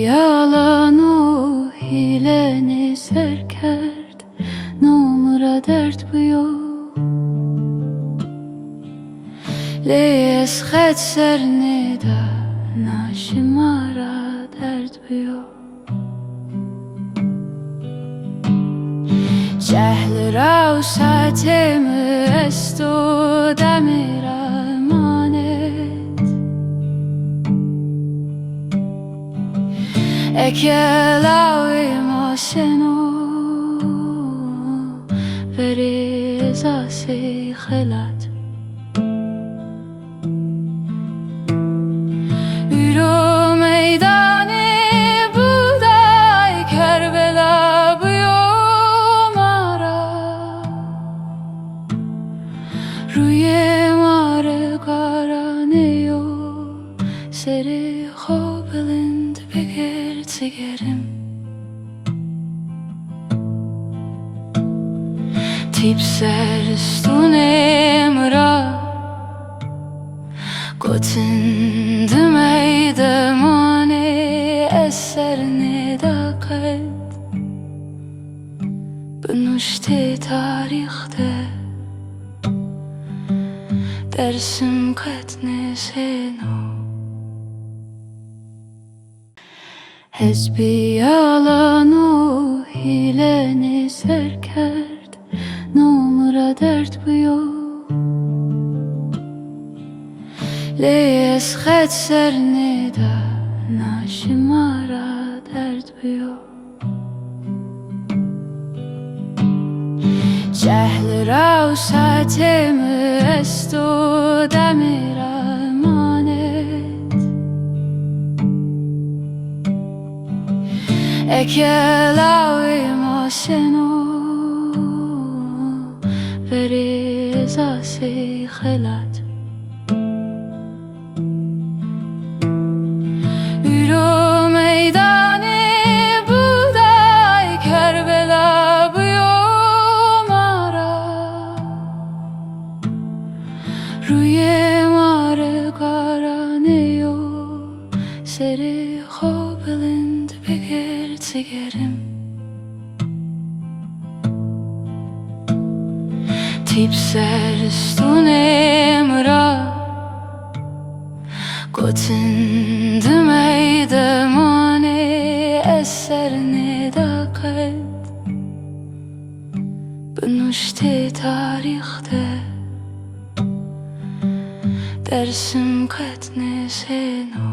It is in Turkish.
yalano hîle kerd dert bıyo xelat nêda şima dert bıyo Çehl saetê esto Demê emanet lawê aseno Verê xelat meydanê buğday Kerbela bıyo Rûyê qara Serê bilind bigêr cigerim stûnê Gotin Demê nêda kerd tarihte Dersim aseno yalano hîle kerd dert bıyo xelat nêda şima dert bıyo Çehl saetê esto Demê emanet lawê aseno Verê xelat meydanê buğday Kerbela bıyo Rûyê qara Serê bilind bigêr cigerim stûnê Gotin Demê nêda kerd tarihte Dersim aseno